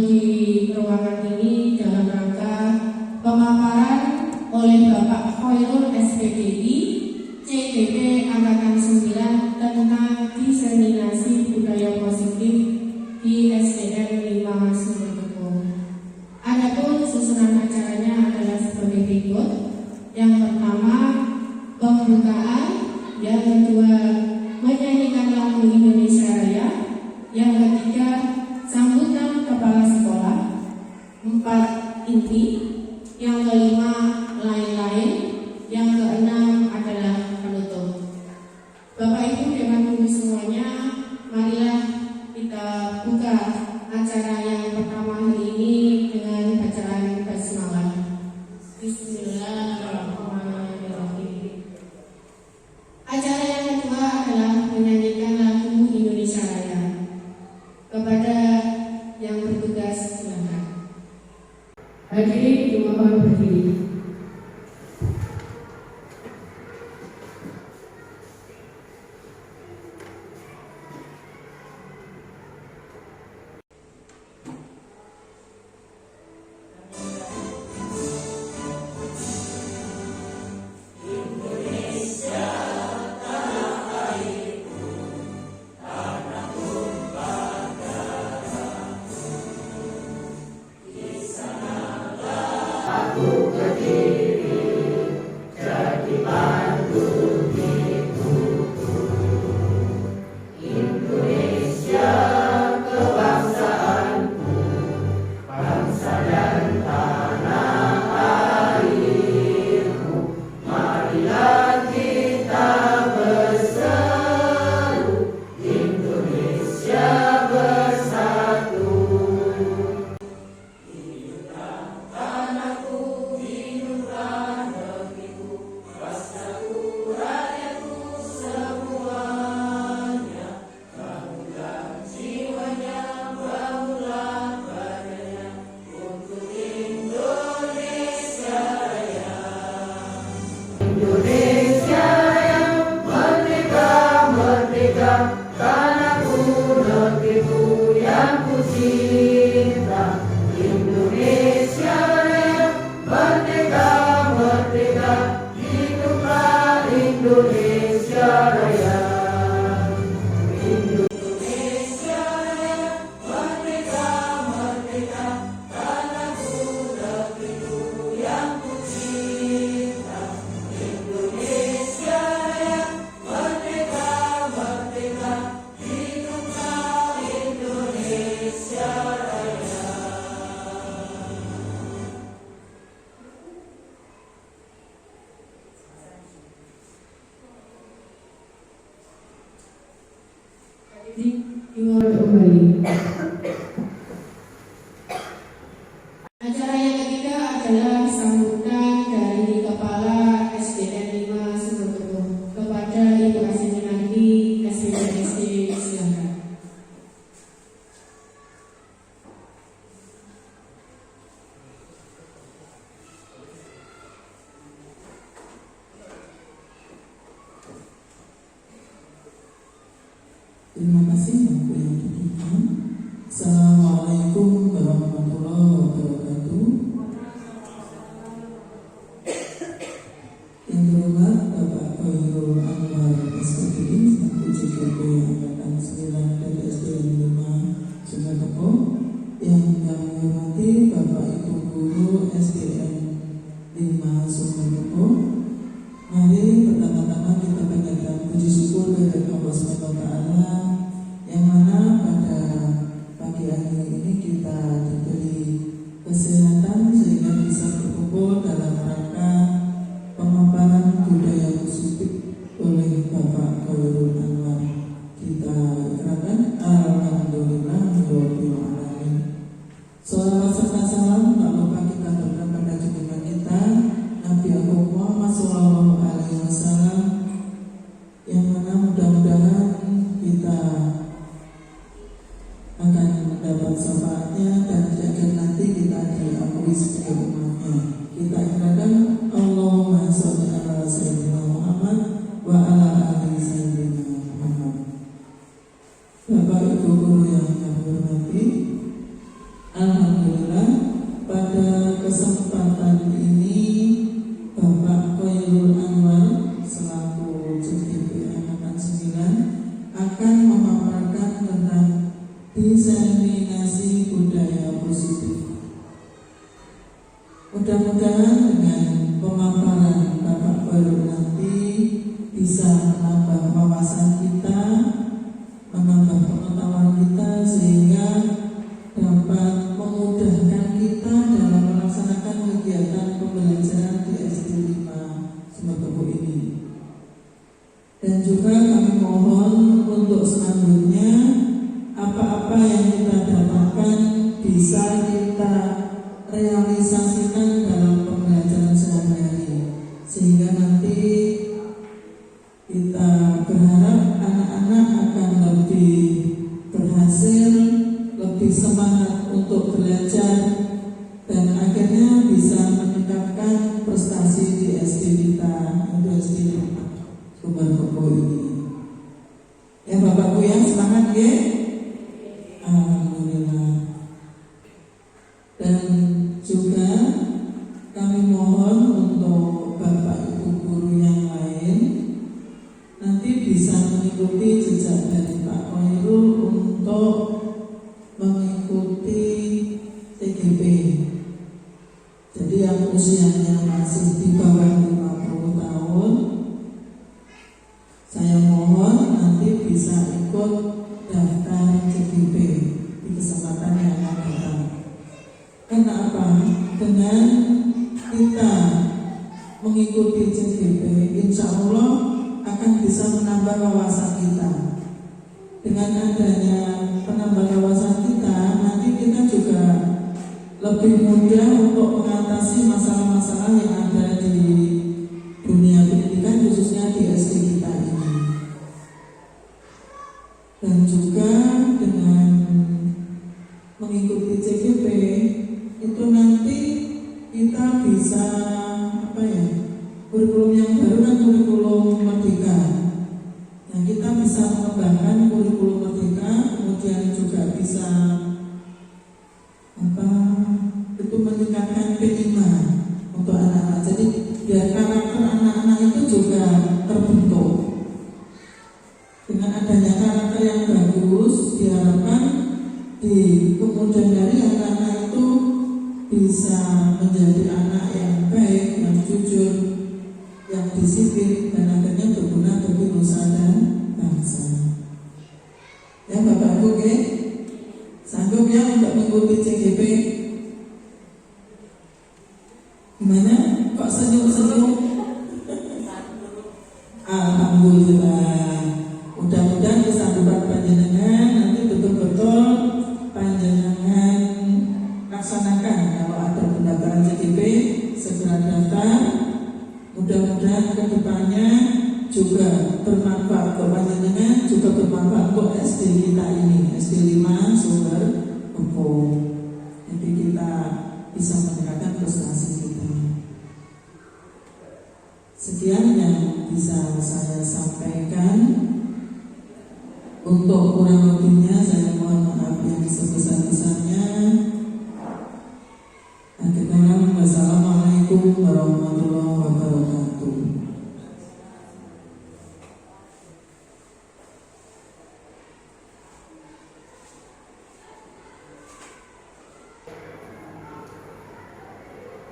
di ruangan ini dalam rangka pemaparan oleh Bapak Khairul SPDI CDP Angkatan 9 tentang diseminasi budaya positif di SDN 5 Sumberkebo. Adapun susunan acaranya adalah sebagai berikut. Yang pertama, pembukaan. Yang kedua, menyanyikan lagu Indonesia Raya. Yang ketiga, sambutan kepala sekolah. 4, inti. Yang kelima, lain-lain. Yang keenam adalah penutup. Bapak Ibu dengan Ibu semuanya, marilah kita buka acara yang pertama hari ini dengan bacaan basmalah. Bismillahirrahmanirrahim. Acara yang kedua adalah menyanyikan lagu Indonesia Raya. Kepada yang bertugas, silakan. Hadirin dimohon berdiri. Acara yang ketiga adalah sambutan dari Kepala SDN 5 Sumberkebo kepada Ibu Asiminarti SPDSD, silakan. Terima kasih Bapak yang diberikan. Assalamualaikum warahmatullahi wabarakatuh. Yang terhormat Bapak Khairul Anwar SPDI selaku CDP Angkatan 9 dari SDN 5 Sumberkebo. Yang kami hormati Bapak Ibu Guru SDN 5 Sumberkebo. Mari pertama-tama kita panjatkan puji syukur kepada Allah SWT yang mana pada pagi hari ini kita diberi kesehatan sehingga bisa berkumpul dalam rangka pemaparan budaya positif oleh Bapak Khairul Anwar. Kita katakan alhamdulillah rabbil alamin. Salawat serta salam tak lupa kita berikan pada junjungan kita Nabi Muhammad sallallahu alaihi wasallam, yang mana mudah-mudahan kita akan mendapat syafaatnya dan jaga nanti kita diakui sebagai umatnya. Kita ingatkan Allahumma sholli ala sayyidina Muhammad wa ala ali sayyidina Muhammad. Bapak Ibu guru yang kami hormati, alhamdulillah alhamdulillah pada kesempatan ini Bapak Khairul Anwar selaku CGP Angkatan 9 akan memaparkan tentang diseminasi budaya positif. Mudah-mudahan dengan pemaparan Bapak Khairul nanti bisa menambah wawasan kita, menambah pengetahuan kita, sehingga dapat memudahkan kita dalam melaksanakan kegiatan pembelajaran di SD 5 Sumbertopo ini. Dan juga kami mohon untuk selanjutnya apa-apa yang kita dapatkan bisa kita realisasikan dalam pembelajaran sehari-hari, sehingga nanti kita berharap anak-anak akan lebih berhasil, lebih semangat untuk belajar, dan akhirnya bisa meningkatkan prestasi di SD kita, untuk SD Sumbertopo ini. Ya Bapakku yang semangat ya. Alhamdulillah. Dan juga kami mohon untuk Bapak Ibu guru yang lain nanti bisa mengikuti jejak dari Pak Khairul untuk mengikuti TGP. Jadi yang usianya masih di bawah 50 tahun, saya mohon nanti bisa ikut daftar TGP di kesempatan yang akan datang. Karena apa? Dengan kita mengikuti CGP, insya Allah akan bisa menambah wawasan kita. Dengan adanya penambahan wawasan kita, nanti kita juga lebih mudah untuk mengatasi masalah-masalah yang ada di dunia pendidikan, khususnya di SD kita ini. Dan juga dengan mengikuti CGP itu nanti kita bisa kurikulum yang baru dan kurikulum merdeka. Nah, kita bisa mengembangkan kurikulum merdeka, kemudian juga bisa itu meningkatkan P5 untuk anak-anak. Jadi biar karakter anak-anak itu juga terbentuk. Dengan adanya karakter yang bagus, diharapkan di kemudian hari anak-anak itu bisa menjadi anak yang baik, yang jujur, yang disiplin, dan akhirnya berguna bagi nusa dan bangsa. Ya Bapak Ibu, sanggup ya untuk mengikuti CGP? Gimana? Kok senyum-senyum? Alhamdulillah. Mudah-mudahan kesambutan panjenengan nanti betul-betul panjenengan laksanakan. Kalau ada pendaftaran CGP, segera daftar. Mudah-mudahan kedepannya juga bermanfaat untuk panjenengan, juga bermanfaat untuk SD kita ini, SD 5 Sumbertopo. Jadi kita bisa meningkatkan prestasi kita. Sekian yang bisa saya sampaikan. Untuk kurang lebihnya saya mohon maaf yang sebesar-besarnya. Wassalamualaikum warahmatullahi wabarakatuh.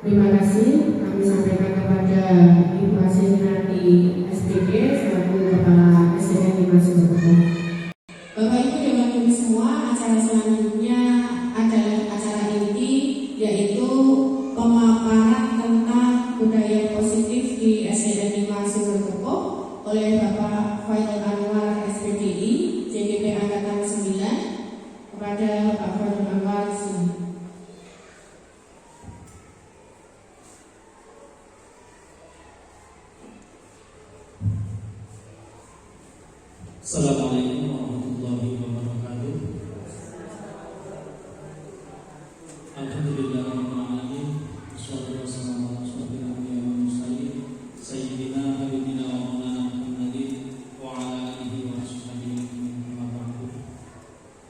Terima kasih kami sampaikan kepada Ibu Asistensi SPG selaku Kepala SDN 5 Sumbertopo. Bapak Ibu Dewan Guru semua, acara selanjutnya adalah acara inti, yaitu pemaparan tentang budaya positif di SDN 5 Sumbertopo oleh Bapak Khairul Anwar SPDI CGP Angkatan 9. Kepada Bapak Khairul Anwar di sini. Assalamualaikum warahmatullahi wabarakatuh. Alhamdulillahirrahmanirrahim. Wassalatu wassalamu ala asyrofil anbiya'i wal mursalin sayyidina habibina wa maulana Muhammadin wa ala alihi wa sahbihi wa ba'du.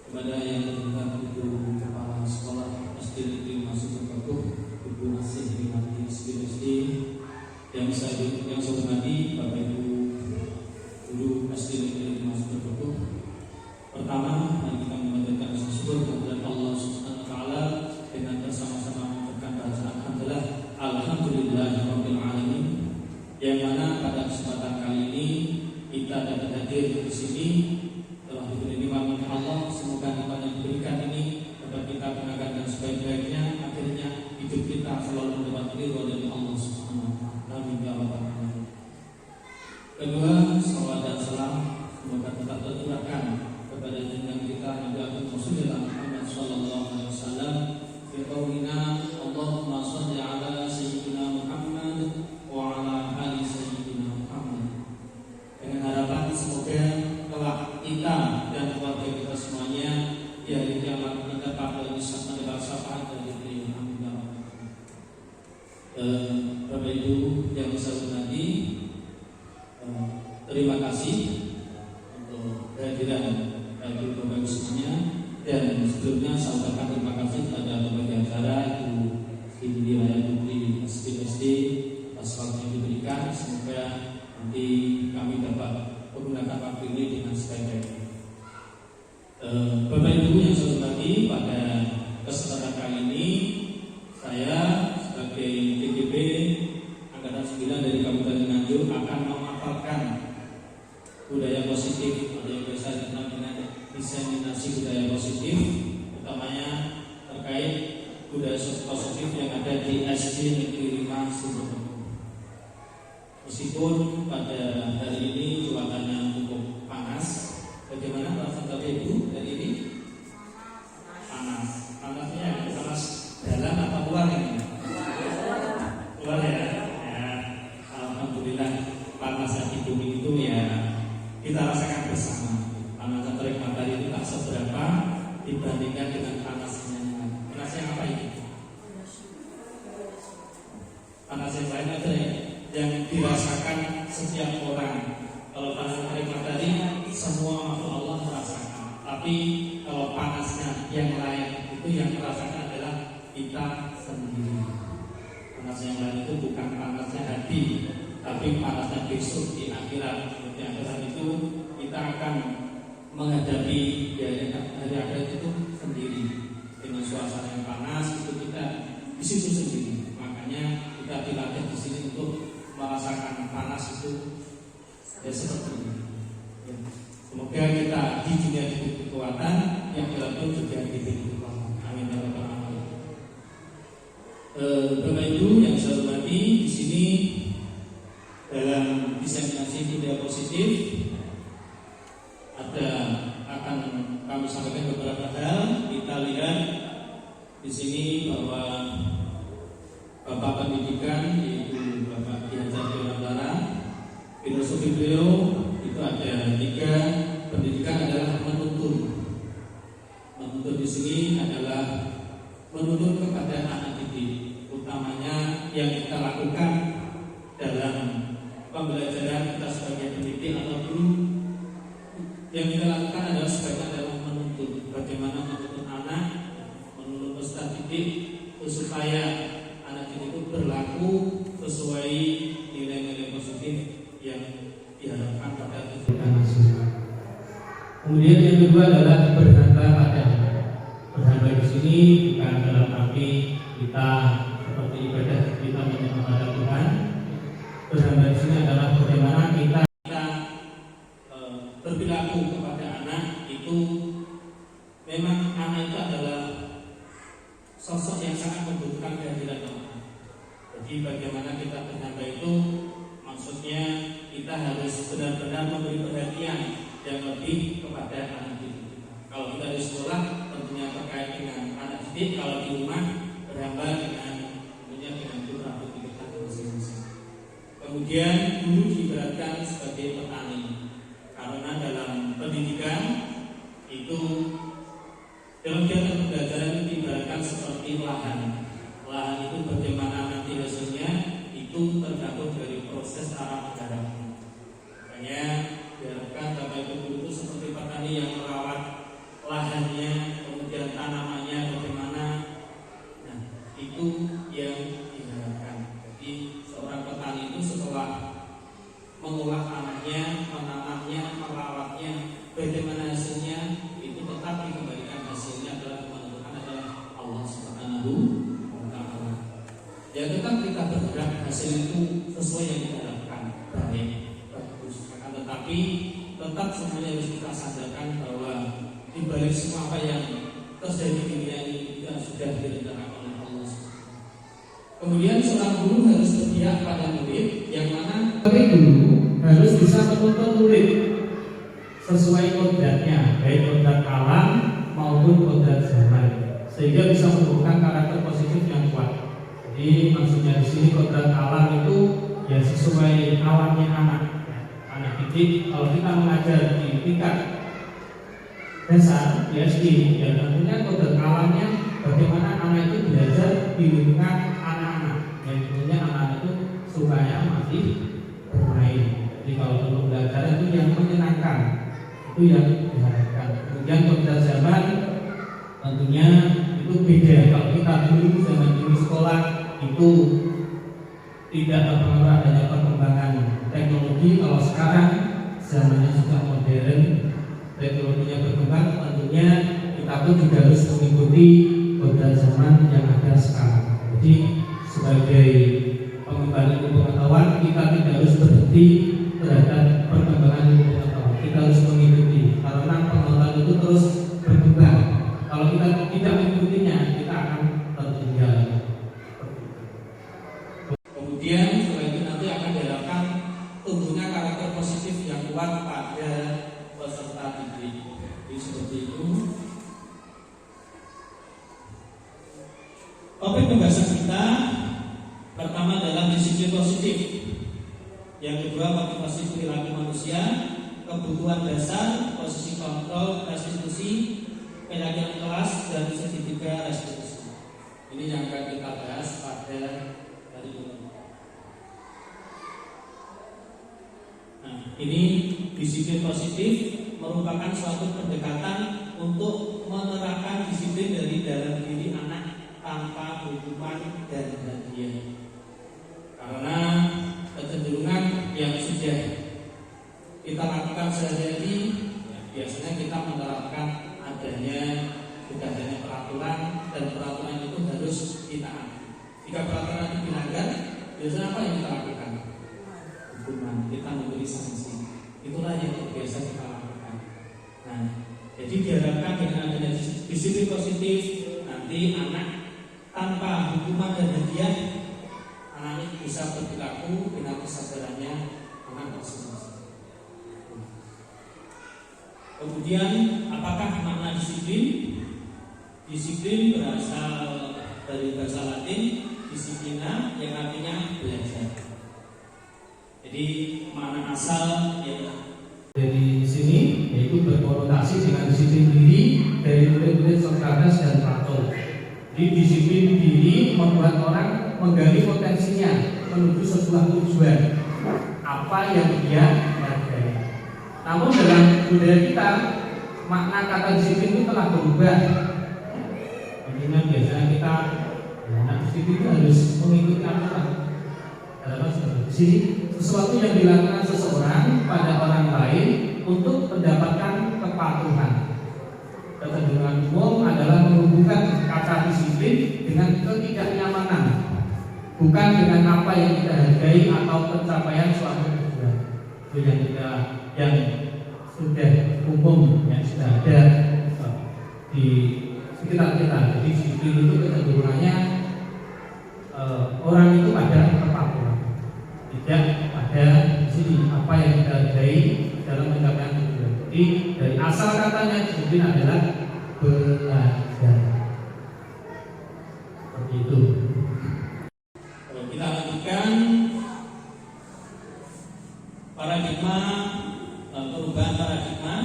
Kepada yang terhormat Ibu Kepala Sekolah SD SD Negeri Masuk Terbaku, Ibu Asih Rimati SD yang saya hormati Bapak Ibu guru SD Negeri Masuk Terbaku. Pertama, mari kita memanjatkan syukur kepada Allah Subhanahu wa taala dengan bersama-sama mengucapkan bacaan alhamdulillahirabbil alamin, yang mana pada kesempatan kali ini kita dapat hadir di sini telah diberi nikmat oleh Allah. Semoga nikmat yang diberikan ini dapat kita gunakan dengan sebaik-baiknya, akhirnya hidup kita selalu mendapat ridho dari Allah Subhanahu wa taala. Amin ya rabbal alamin. Kedua, salawat dan salam semoga tetap tercurahkan kepada junjungan kita Nabi Rasulullah Muhammad sallallahu alaihi wasallam fi qaulina Allahumma shalli ala sayyidina Muhammad wa ala ali sayyidina Muhammad, dengan harapan semoga kelak kita dan keluarga kita semuanya di hari kiamat mendapat syafaat dari beliau. Amin ya rabbal alamin. Bapak Ibu yang saya hormati, terima kasih untuk kehadiran bagi Bapak Ibu semuanya, dan sebelumnya saya ucapkan terima kasih kepada pembagian acara Ibu Wiraya Putri SD atas waktu yang diberikan. Semoga nanti kami dapat menggunakan waktu ini dengan sebaik-baiknya. Bapak Ibu yang saya hormati, pada kesempatan kali ini saya sebagai TGP Angkatan 9 dari Kabupaten Nganjuk akan memaparkan budaya positif atau yang biasa dikenal dengan diseminasi budaya positif, utamanya terkait budaya positif yang ada di SD Negeri 5 Sumberjaya. Meskipun pada hari ini cuacanya cukup panas, bagaimana perasaan Bapak Ibu hari ini? Panas. Panasnya panas dalam atau luar ini? Luar ya. Alhamdulillah, panasnya di bumi itu ya kita rasakan bersama. Panasnya terik matahari itu tak seberapa dibandingkan dengan panasnya. Panasnya apa ini? Panas yang lain ada yang dirasakan setiap orang. Kalau panas terik matahari semua makhluk Allah merasakan. Tapi kalau panasnya yang lain itu yang merasakan adalah kita sendiri. Panas yang lain itu bukan panasnya hati, tapi panasnya besok di akhirat. Di akhirat itu kita akan menghadapi hari akhirat itu sendiri dengan suasana yang panas. Itu kita di situ sendiri. Makanya kita dilatih di sini untuk merasakan panas itu ya seperti ini. Ya. Semoga kita di dunia diberi kekuatan, yang pun juga diberi kekuatan. Amin ya rabbal alamin. Bapak Ibu yang saya hormati, di sini dalam diseminasi budaya positif akan kami sampaikan beberapa hal. Kita lihat di sini bahwa Bapak Pendidikan yaitu Bapak Ki Hajar Dewantara, filosofi beliau itu ada 3. Pendidikan adalah menuntun. Menuntun di sini adalah menuntun kepada anak didik, utamanya yang kita lakukan dalam pembelajaran kita sebagai pendidik atau guru. Yang kita lakukan adalah sebaiknya adalah menuntun. Bagaimana menuntun anak, menuntun peserta didik supaya anak didik itu berlaku sesuai nilai-nilai positif yang diharapkan pada mahasiswa. Kemudian yang kedua adalah berhamba padanya. Berhamba di sini bukan dalam arti kita seperti ibadah kita menyembah kepada Tuhan. Berhamba di sini adalah bagaimana kita berperilaku kepada anak itu. Memang anak itu adalah sosok yang sangat membutuhkan kehadiran Tuhan. Jadi bagaimana kita berhamba itu, maksudnya kita harus benar-benar memberi perhatian yang lebih kepada anak didik kita. Kalau kita di sekolah tentunya terkait dengan anak didik, kalau di rumah berhamba dengan tentunya dengan putra putri kita masing-masing. Kemudian guru diibaratkan sebagai petani, karena dalam pendidikan itu dalam kegiatan pembelajaran itu diibaratkan seperti lahan. Lahan itu bagaimana nanti hasilnya itu tergantung dari proses cara menggarapannya. Makanya diharapkan Bapak Ibu guru itu seperti petani yang merawat lahannya, kemudian tanamannya bagaimana itu yang diharapkan. Jadi seorang petani itu setelah mengolah anaknya, menanamnya, merawatnya, bagaimana hasilnya itu tetap dikembalikan hasilnya adalah Allah Subhanahu wa Ta'ala. Ya tetap kita berharap hasil itu sesuai yang kita harapkan, baik, bagus. Akan tetapi tetap semuanya harus kita sadarkan bahwa di balik semua apa yang terjadi di dunia ini sudah direncanakan oleh Allah. Kemudian seorang guru harus berpihak pada murid, yang mana guru harus bisa menuntun murid sesuai kodratnya, baik kodrat alam maupun kodrat zaman, sehingga bisa menumbuhkan karakter positif yang kuat. Jadi maksudnya di sini kodrat alam itu ya sesuai alamnya anak didik. Kalau kita mengajar di tingkat dasar di SD, ya tentunya kodrat alamnya bagaimana anak itu belajar di lingkungan anak-anak. Yang tentunya anak itu sukanya masih bermain. Jadi kalau pembelajaran itu yang menyenangkan, itu yang diharapkan. Kemudian kodrat zaman tentunya itu beda. Kalau kita dulu zaman dulu sekolah itu tidak terpengaruh adanya perkembangan teknologi. Kalau sekarang zamannya sudah modern, teknologinya berkembang, tentunya kita pun juga harus mengikuti kodrat zaman yang ada sekarang. Jadi sebagai pengembangan ilmu pengetahuan, kita tidak harus berhenti terhadap perkembangan ilmu pengetahuan. Kita harus mengikuti karena pengetahuan itu terus berkembang. Kalau kita tidak mengikutinya, kita akan tertinggal. Kemudian setelah itu nanti akan diharapkan tumbuhnya karakter positif yang kuat pada peserta didik. Jadi seperti itu. Topik pembahasan kita pertama adalah disiplin positif. Yang kedua motivasi perilaku manusia, kebutuhan dasar, posisi kontrol, restitusi, penyajian kelas, dan segitiga restitusi. Ini yang akan kita bahas pada hari ini. Nah, ini disiplin positif merupakan suatu pendekatan untuk menerapkan disiplin dari dalam diri anak tanpa hukuman dan hadiah. Karena kecenderungan yang sudah kita lakukan sehari-hari, ya, biasanya kita menerapkan sudah adanya peraturan, dan peraturan itu harus ditaati. Jika peraturan itu dilanggar, biasanya apa yang kita lakukan? Hukuman, kita memberi sanksi. Itulah yang biasa kita lakukan. Nah, jadi diharapkan dengan adanya disiplin positif, nanti anak tanpa hukuman dan hadiah, anak ini bisa berperilaku dengan kesadarannya anak masing-masing. Kemudian apakah makna disiplin? Disiplin berasal dari bahasa Latin disiplina, yang artinya belajar. Jadi makna asal dari sini yaitu berkonotasi dengan disiplin diri dari murid-murid Sokrates dan Plato. Jadi disiplin diri membuat orang menggali potensinya menuju sebuah tujuan apa yang dia hargai. Namun dalam budaya kita makna kata disiplin itu telah berubah. Intinya biasanya kita disiplin itu harus mengikuti aturan. Sesuatu yang dilakukan seseorang pada orang lain untuk mendapatkan kepatuhan. Kecenderungan umum adalah menghubungkan kata disiplin dengan ketidaknyamanan, bukan dengan apa yang kita hargai atau pencapaian suatu tujuan. Itu yang sudah umum, yang sudah ada di sekitar kita. Jadi disiplin itu kecenderungannya orang itu pada kepatuhan, tidak pada di sini apa yang kita hargai dalam mencapai tujuan. Jadi dari asal katanya disiplin adalah belajar. Seperti itu. Kalau kita lanjutkan paradigma, perubahan paradigma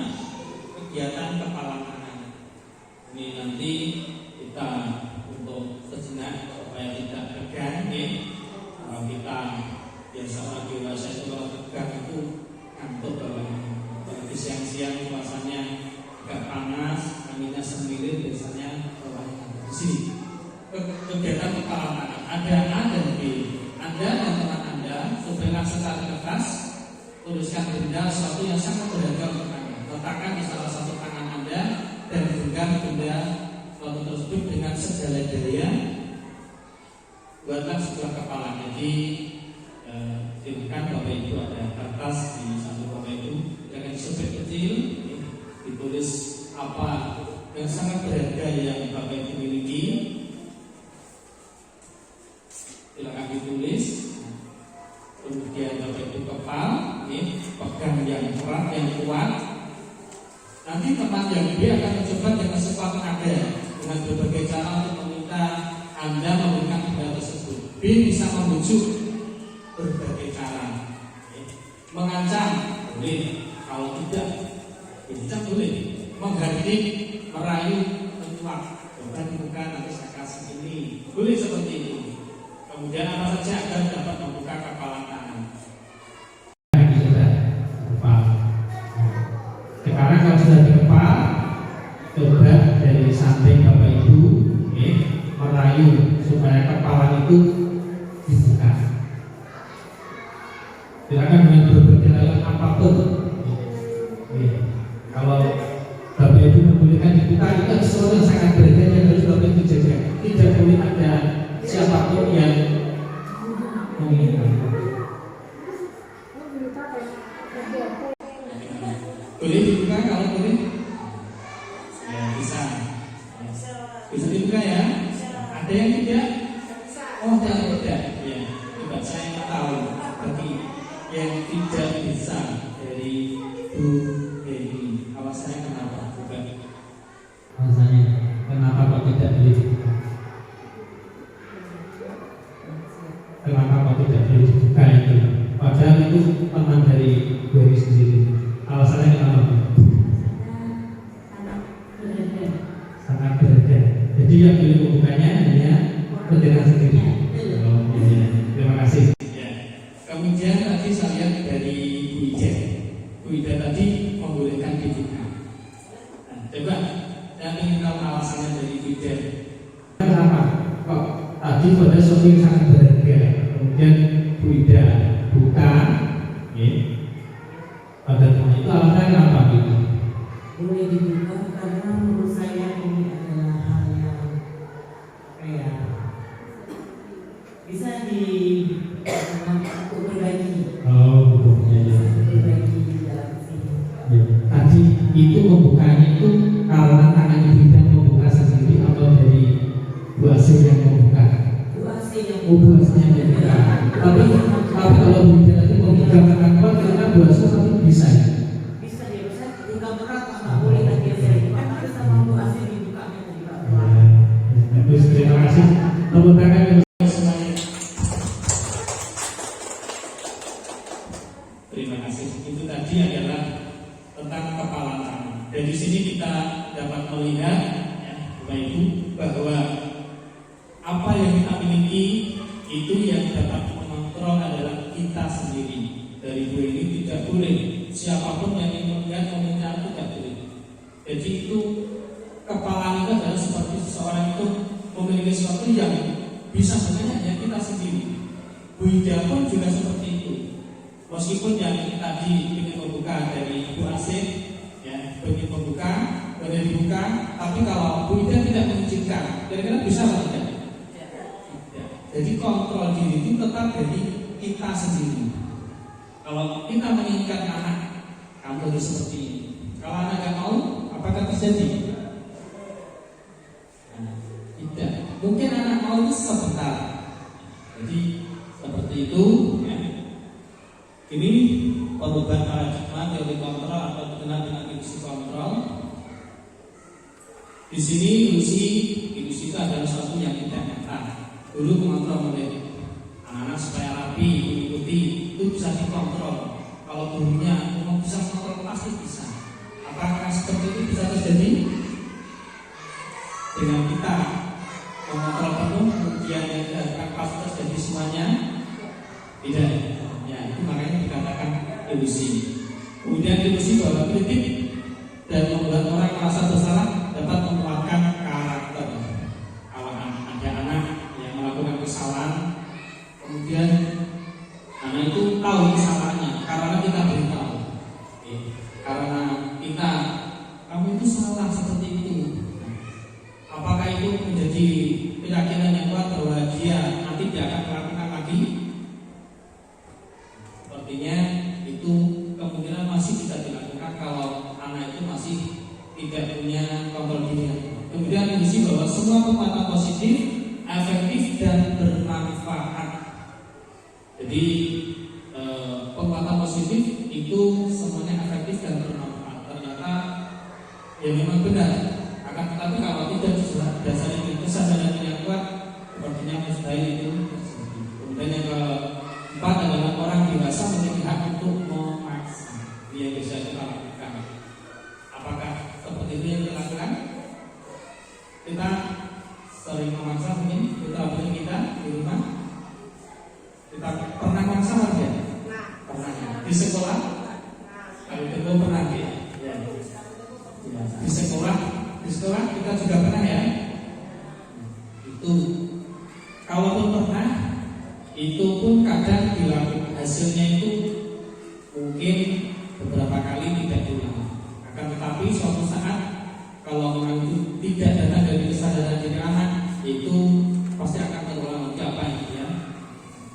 kegiatan kepala anak. Ini nanti kita untuk sejenak supaya tidak tegang, ya. Kalau kita biasa orang dewasa itu kalau tegang itu ngantuk bawahnya. Kalau siang-siang suasananya agak panas, anginnya semilir, biasanya bawahnya di sini. Kegiatan kepala ada A dan B. Anda dan teman Anda surveilah secara kertas, tuliskan benda sesuatu yang sangat berharga untuk Anda. Letakkan di salah satu tangan Anda dan genggam benda suatu tersebut dengan segala daya. Buatlah sebuah kepala. Jadi silakan Bapak Ibu ada kertas di satu Bapak Ibu, jangan disebut kecil, ditulis apa yang sangat berharga yang Bapak Ibu miliki. Silakan ditulis. Kemudian Bapak Ibu kepal, pegang yang erat, yang kuat. Nanti teman yang B akan mencoba dengan sekuat tenaga dengan berbagai cara untuk meminta Anda memberikan benda tersebut. B bisa membujuk berbagai cara, mengancam boleh, kalau tidak bincang boleh, menghardik, merayu, mencuak, bukan nanti saya kasih ini, boleh seperti ini. Kemudian apa saja agar dapat membuka kepala tangan. Sekarang kalau sudah dikepal, coba dari samping Bapak Ibu merayu supaya kepala itu dibuka. Silakan dengan berbagai layanan apapun. Kalau Bapak Ibu membolehkan dibuka, itu sesuatu yang sangat berharga yang harus Bapak Ibu jaga. Tidak boleh ada siapapun yang menginginkan. Boleh dibuka kalau boleh? Ya bisa. Bisa dibuka ya? Ada yang tidak? Oh tidak. Ya, coba saya ingin tahu bagi yang tidak bisa dari Bu Heni. Alasannya kenapa? Coba. Alasannya kenapa kok tidak boleh dibuka? Kenapa kok tidak boleh dibuka itu? Padahal itu teman dari Bu Heni sendiri. Alasannya kenapa? Sangat berharga. Jadi yang boleh membukanya hanya pendengar sendiri. Oh, ya. Terima kasih. Ya. Kemudian tadi saya lihat dari Bu Ida. Bu Ida tadi membolehkan dibuka. Nah, coba saya ingin tahu alasannya dari Bu Ida. Kenapa? Kok tadi pada sesuatu yang sangat berharga, kemudian Bu Ida buka, pada teman itu alasannya kenapa gitu? Boleh dibuka karena menurut saya ini adalah hal yang bisa untuk berbagi. Oh, betul. Ya. Berbagi di dalam sini. Ya. Tadi itu membukanya itu karena tangan Ibu Ida membuka sendiri atau dari Bu Asih yang membuka? Bu Asih yang Bu Asih yang membuka. Tapi kalau Bu Ida tadi membuka tangan kuat karena Bu Asih tapi bisa. Bisa ya, bisa buka berat nggak boleh lagi saya buka, tapi sama Bu Asih dibukanya tadi Pak. Bagus, terima kasih. Tepuk tangan semuanya. Terima kasih. Itu tadi adalah tentang kepala tangan. Dan di sini kita dapat melihat, ya, Bapak Ibu, bahwa apa yang kita miliki itu yang dapat mengontrol adalah kita sendiri. Dari Bu ini tidak boleh siapapun yang ingin melihat komentar itu tidak boleh. Jadi itu kepala itu adalah seperti seseorang itu memiliki sesuatu yang bisa sebenarnya hanya kita sendiri. Bu Ida pun juga seperti itu. Meskipun yang tadi ingin membuka dari Bu Asih, ya, ingin membuka, boleh dibuka, tapi kalau Bu Ida tidak mengizinkan, kira-kira bisa atau tidak? Tidak. Jadi kontrol diri itu tetap dari kita sendiri. Kalau kita menginginkan anak, kamu harus seperti ini. Kalau anak tidak mau, apakah terjadi? Nah, tidak. Mungkin anak mau itu sebentar. Jadi seperti itu. Ya. Ini perubahan paradigma teori kontrol atau dikenal dengan ilusi kontrol. Di sini ilusi itu adalah sesuatu yang tidak nyata. Dulu mengontrol oleh anak-anak supaya rapi, mengikuti, itu bisa dikontrol. Kalau gurunya mau bisa mengontrol pasti bisa. Apakah seperti itu bisa terjadi? Dengan kita mengontrol penuh, kemudian yang tidak pasti terjadi semuanya tidak. Ya, itu makanya dikatakan ilusi. Kemudian ilusi bahwa kritik dan membuat orang merasa bersalah dapat menguatkan karakter. Kalau ada anak yang melakukan kesalahan kemudian anak itu tahu kesalahannya karena kita beritahu. Karena kita, kamu itu salah seperti itu. Apakah itu menjadi keyakinan yang kuat bahwa dia nanti tidak akan melakukan lagi? Sepertinya itu kemungkinan masih bisa dilakukan kalau anak itu masih tidak punya kontrol diri. Kemudian diisi bahwa semua kekuatan positif, efektif dan bermanfaat. Jadi penguatan positif itu semuanya efektif dan bermanfaat. Ternyata ya memang benar. Akan tetapi kalau tidak dasarnya kesadaran yang kuat, sepertinya mustahil itu terjadi. Kemudian yang keempat adalah orang dewasa memiliki hak untuk memaksa. Yang bisa kita lakukan. Apakah seperti itu yang dilakukan? Kita sering memaksa mungkin putra putri kita di rumah. Kita pernah memaksa ya? Pernah. Di sekolah? Kalau itu pernah ya. Di sekolah kita juga pernah ya. Itu kalaupun pernah, itu pun kadang dilakukan hasilnya itu mungkin beberapa kali tidak diulang. Akan tetapi suatu saat kalau memang itu tidak datang dari kesadaran diri anak, itu pasti akan terulang lagi apa ya.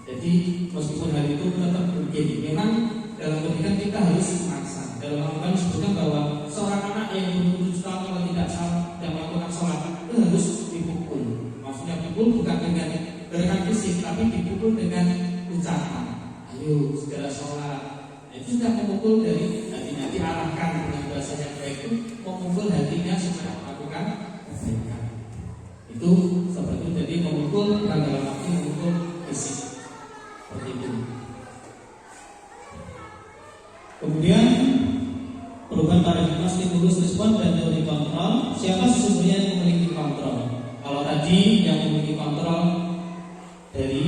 Jadi meskipun hal itu tetap mungkin, memang dalam pendidikan kita harus memaksa. Dalam Al-Quran disebutkan bahwa seorang anak yang berumur 7 tahun kalau tidak salah dan melakukan sholat itu harus dipukul. Maksudnya pukul bukan dengan gerakan fisik, tapi dipukul dengan ucapan. Ayo segera sholat. Itu sudah memukul dari hatinya, diarahkan dengan bahasa yang baik itu memukul hatinya supaya melakukan kebaikan. Itu seperti itu. Jadi memukul bukan dalam arti memukul fisik. Seperti itu. Kemudian perubahan paradigma stimulus respon dan teori kontrol. Siapa sesungguhnya yang memiliki kontrol? Kalau tadi yang memiliki kontrol dari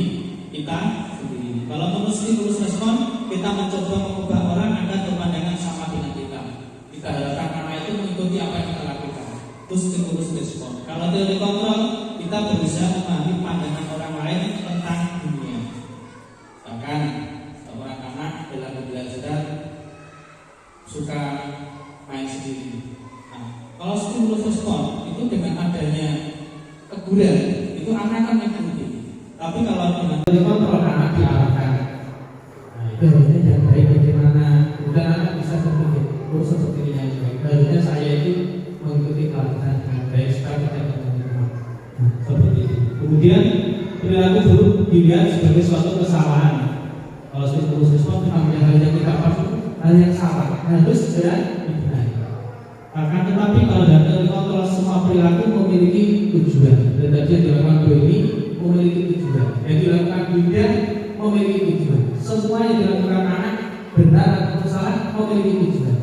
kita sendiri. Kalau menurut stimulus respon, kita mencoba mengubah orang agar berpandangan sama dengan kita. Kita harapkan anak itu mengikuti apa yang kita lakukan. Itu stimulus respon. Kalau teori kontrol, kita berusaha memahami pandangan orang lain tentang dunia. Bahkan seorang anak dalam belajar suka main sendiri. Nah, kalau stimulus respon itu dengan adanya teguran, itu anak akan mengikuti. Tapi kalau dengan teori kontrol, anak diarahkan. Nah, itu harusnya yang baik bagaimana. Kemudian anak bisa berpikir, seperti ini yang baik. Harusnya saya itu mengikuti pelajaran dengan baik supaya kita menerima. Nah, seperti itu. Kemudian perilaku buruk dilihat sebagai suatu kesalahan. Kalau stimulus respon kita punya hal yang tidak pas, hal yang salah, harus segera dibenahi. Akan tetapi kalau dalam teori kontrol semua perilaku memiliki tujuan. Dan tadi yang dilakukan ini memiliki tujuan. Yang dilakukan Buddha memiliki tujuan. Semua yang dilakukan anak benar atau salah memiliki tujuan.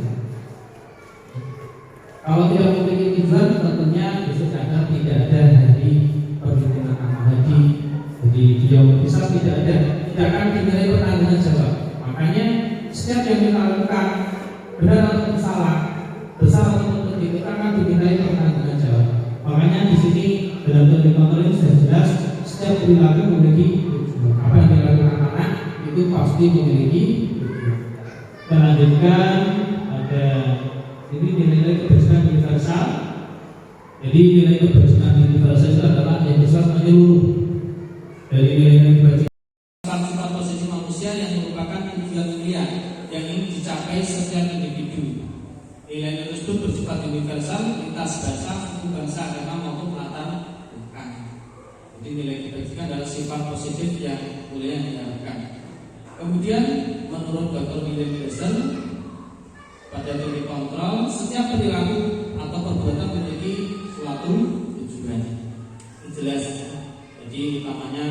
Kalau tidak memiliki tujuan, tentunya bisa saja tidak ada hari perhitungan amal haji. Jadi dia bisa tidak ada, tidak akan dinilai pertanggungan jawab. Makanya setiap yang kita lakukan benar atau salah, besar atau kecil, kita akan dimintai pertanggungan jawab. Makanya di sini dalam teori kontrol ini sudah jelas setiap perilaku memiliki tujuan. Apa yang dilakukan anak itu pasti memiliki tujuan. Kita lanjutkan, ada ini nilai kebersihan universal. Jadi nilai kebersihan universal itu adalah yang besar menyeluruh dari nilai kebersihan. Sifat positif manusia yang merupakan tujuan mulia yang ingin dicapai setiap individu. Nilai tersebut bersifat universal, lintas bahasa, suku, bangsa, agama maupun latar belakang. Jadi nilai kebersihan adalah sifat positif yang mulia yang diharapkan. Kemudian menurut Dr. William Glasser pada teori kontrol, setiap perilaku atau perbuatan memiliki suatu tujuan. Jelas. Jadi utamanya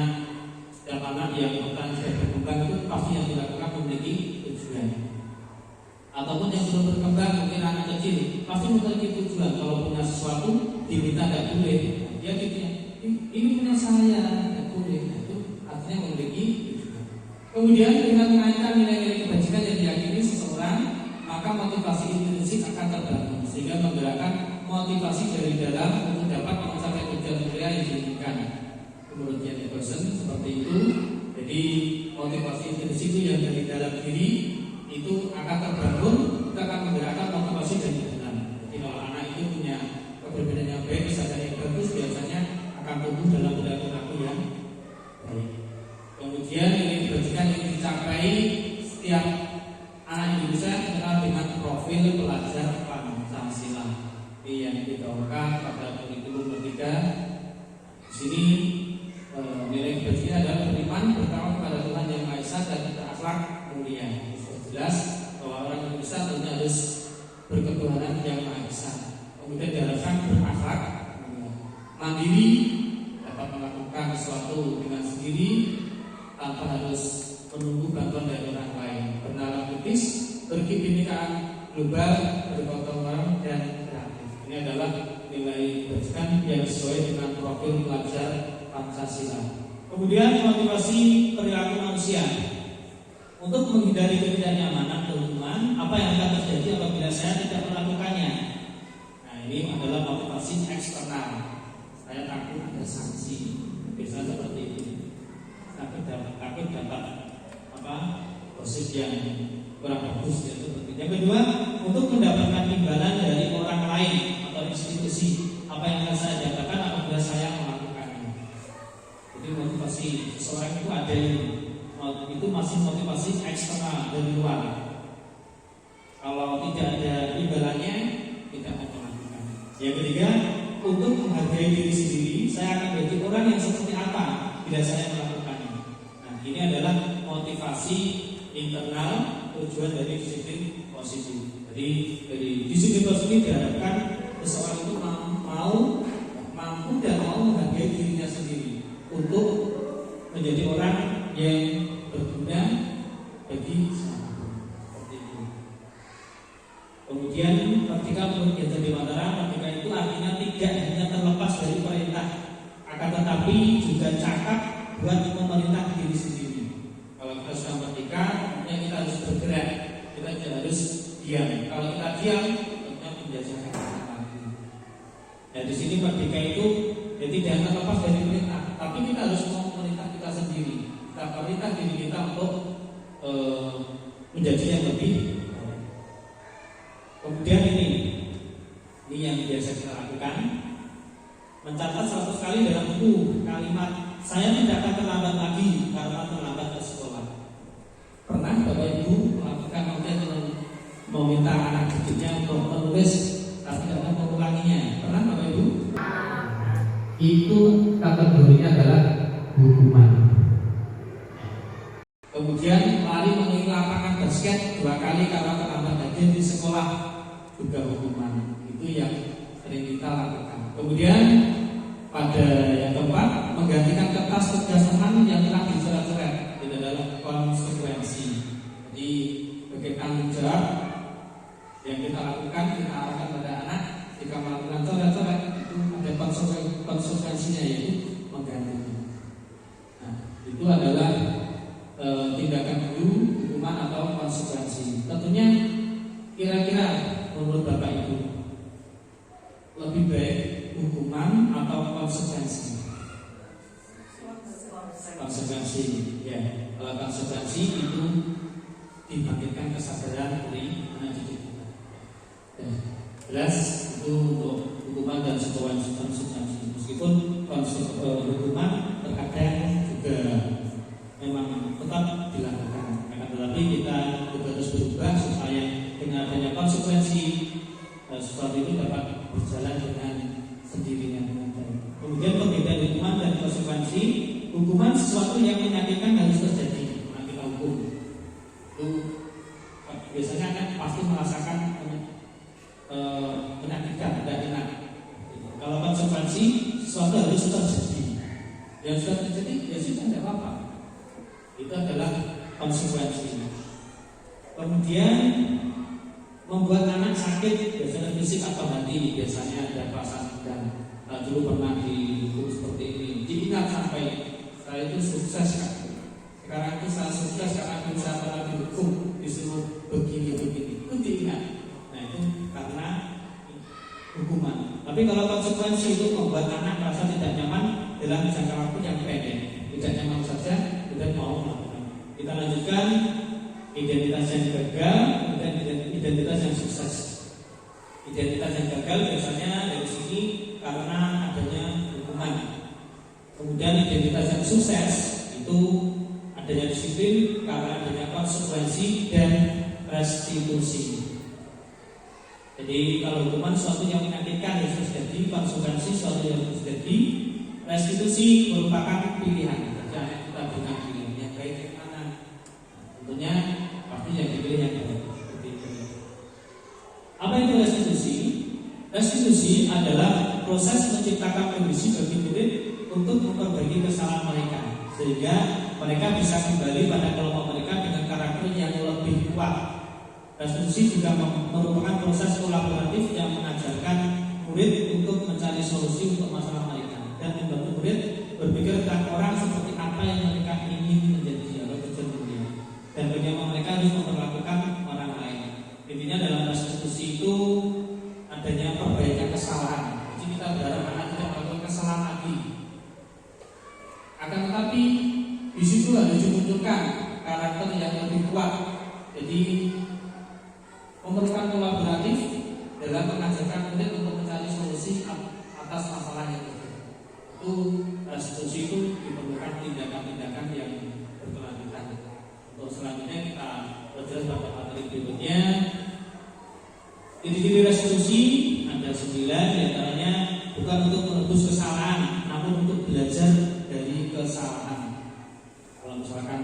setiap anak yang akan berkembang itu pasti yang dilakukan memiliki tujuan. Ataupun yang belum berkembang, mungkin anak kecil pasti memiliki tujuan. Kalau punya sesuatu diminta tidak boleh, dia gitu ya, ini punya saya tidak boleh. Itu artinya memiliki tujuan. Kemudian dengan menaikkan nilai-nilai kebajikan yang diyakini seseorang, maka motivasi intrinsik akan terbangun sehingga menggerakkan motivasi dari dalam untuk dapat mencapai tujuan mulia yang diinginkan. Menurut Jenny Person seperti itu. Jadi motivasi intrinsik itu yang dari dalam diri itu akan terbangun, kita akan menggerakkan motivasi dari dalam. Jadi kalau anak itu punya kepribadian yang baik, kesadaran yang bagus, biasanya akan tumbuh dalam perilaku yang baik. Kemudian ini dibagikan yang dicapai setiap anak Indonesia dikenal dengan profil pelajar Pancasila. Ini yang digaungkan pada kurikulum Merdeka. Di sini nilai kebajikan adalah beriman pertama kepada Tuhan Yang Maha Esa dan berakhlak mulia. Jelas bahwa orang Indonesia tentunya harus berketuhanan Yang Maha Esa. Kemudian diharapkan berakhlak mandiri, dapat melakukan sesuatu dengan sendiri tanpa harus menunggu bantuan dari orang lain, bernalar kritis, berkebinekaan global, bergotong royong dan kreatif. Ini adalah nilai kebajikan yang sesuai dengan profil pelajar Pancasila. Kemudian motivasi perilaku manusia untuk menghindari ketidaknyamanan teman-teman, apa yang akan terjadi apabila saya tidak melakukannya. Nah, ini adalah motivasi eksternal. Saya takut ada sanksi, biasanya seperti ini. Takut dapat gosip yang kurang bagus ya, seperti. Yang kedua, untuk mendapatkan imbalan dari orang lain atau institusi, apa yang akan saya dapatkan apabila saya melakukannya. Jadi motivasi seseorang itu ada itu masih motivasi eksternal dari luar. Kalau tidak ada imbalannya, tidak akan melakukan. Yang ketiga, untuk menghargai diri sendiri, saya akan menjadi orang yang seperti apa bila saya melakukannya. Nah, ini adalah motivasi internal, tujuan dari disiplin positif. Jadi dari disiplin positif diharapkan seseorang itu mampu dan mau menghargai dirinya sendiri untuk menjadi orang yang berguna bagi siapapun. Seperti itu. Kemudian ketika menjadi di Mataram, ketika itu artinya tidak hanya terlepas dari perintah, akan tetapi juga cakap buat memerintah diri sendiri. Kalau kita sudah merdeka, kita harus bergerak, kita tidak harus diam. Kalau kita diam, tentunya menjajahkan kita lagi. Nah, di sini merdeka itu tidak terlepas dari perintah, tapi kita harus mau memerintah kita sendiri. Kita perintah diri kita untuk menjadi yang lebih. Kemudian ini yang biasa kita lakukan, mencatat 100 kali dalam buku kalimat saya tidak akan terlambat lagi karena terlambat ke sekolah. Pernah Bapak Ibu melakukan meminta anak didiknya untuk menulis tapi tidak mengulanginya? Pernah Bapak Ibu? Itu kategorinya adalah hukuman. Kemudian lari mengelilingi lapangan basket 2 kali karena terlambat hadir di sekolah, juga hukuman. Itu yang sering kita lakukan. Kemudian pada yang keempat, menggantikan kertas tugas teman yang telah dicoret-coret. Itu adalah konsekuensi. Jadi sebagai tanggung jawab yang kita lakukan, kita arahkan pada anak. Jika melakukan coret-coret, itu ada konsekuensinya, yaitu mengganti. Nah, itu adalah tindakan dulu, hukuman atau konsekuensi. Tentunya kira-kira menurut Bapak Ibu lebih baik hukuman atau konsekuensi? Konsekuensi, ya. Kalau konsekuensi itu dibangkitkan kesadaran dari anak didik kita. Jelas itu untuk hukuman dan konsekuensi. Meskipun hukuman terkadang juga memang tetap dilakukan, tetapi kita juga harus berubah supaya dengan adanya konsekuensi sesuatu itu dapat berjalan dengan sendirinya dengan baik. Kemudian perbedaan hukuman dan konsekuensi. Hukuman sesuatu yang menyakitkan harus terjadi, nah kita hukum. Itu biasanya kan pasti merasakan menyakitkan, tidak enak. Kalau konsekuensi sesuatu harus terjadi. Yang sudah terjadi ya sudah tidak apa-apa. Itu adalah konsekuensi. Kemudian membuat anak sakit, biasanya fisik atau hati, biasanya ada perasaan dan dulu pernah dihukum seperti ini. Diingat sampai saya itu sukses kan. Sekarang itu saya sukses karena saya pernah dihukum, disuruh begini-begini. Itu diingat. Nah itu karena hukuman. Tapi kalau konsekuensi itu membuat anak merasa tidak nyaman dalam jangka waktu yang pendek, tidak nyaman saja, kemudian mau Kita lanjutkan identitas yang gagal, kemudian identitas yang sukses. Identitas yang gagal biasanya dari sini karena adanya hukuman. Kemudian identitas yang sukses itu adanya disiplin karena adanya konsekuensi dan restitusi. Jadi kalau hukuman suatu yang menyakitkan harus terjadi, konsekuensi suatu yang harus terjadi, restitusi merupakan pilihan. Jadi kita berikan pilihan yang baik yang mana. Tentunya pasti yang dipilih yang baik. Apa itu restitusi? Restitusi adalah proses menciptakan kondisi bagi murid untuk memperbaiki kesalahan mereka, sehingga mereka bisa kembali pada kelompok mereka dengan karakter yang lebih kuat. Restitusi juga merupakan proses kolaboratif yang mengajarkan murid untuk mencari solusi untuk masalah mereka dan membantu murid berpikir tentang orang seperti apa yang mereka ingin menjadi atau berjaya, dan bagaimana mereka harus memperlakukan orang lain. Intinya dalam restitusi itu adanya perbaikan kesalahan. Jadi kita berharap anak tidak melakukan kesalahan lagi. Akan tetapi di situ harus dimunculkan karakter yang lebih kuat. Jadi memerlukan kolaboratif dalam mengajarkan murid untuk mencari solusi atas masalah yang terjadi. Itu restitusi itu diperlukan tindakan-tindakan yang berkelanjutan. Untuk selanjutnya kita belajar pada materi berikutnya. Ciri-ciri restitusi ada 9, diantaranya bukan untuk menebus kesalahan, namun untuk belajar dari kesalahan. Kalau misalkan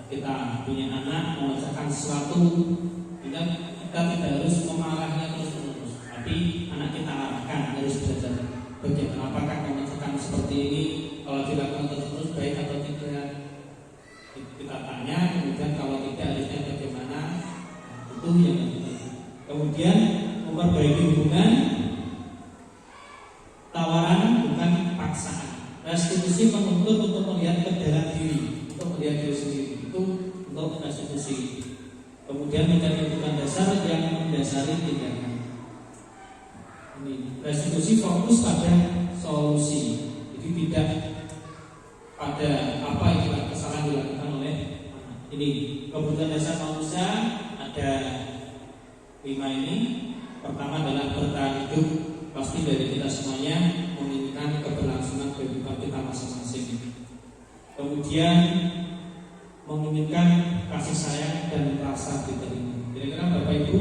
kita punya anak mengerjakan sesuatu, kita tidak harus memarahnya terus-menerus, tapi anak kita arahkan harus belajar bagaimana apakah mengerjakan seperti ini, kalau dilakukan terus-menerus baik atau tidak. Kita tanya, kemudian kalau tidak harusnya bagaimana, itu yang penting. Kemudian memperbaiki hubungan, tawaran bukan paksaan. Restitusi menuntut untuk melihat ke dalam diri, untuk melihat diri sendiri. Itu untuk restitusi. Kemudian mencari hubungan dasar yang mendasari tindakan. Ini restitusi fokus pada solusi, jadi tidak pada apa yang kesalahan dilakukan oleh anak. Ini kebutuhan dasar manusia ada 5 ini. Pertama adalah bertahan hidup. Pasti dari kita semuanya menginginkan keberlangsungan kehidupan kita masing-masing. Kemudian menginginkan kasih sayang dan rasa diterima. Kira-kira Bapak Ibu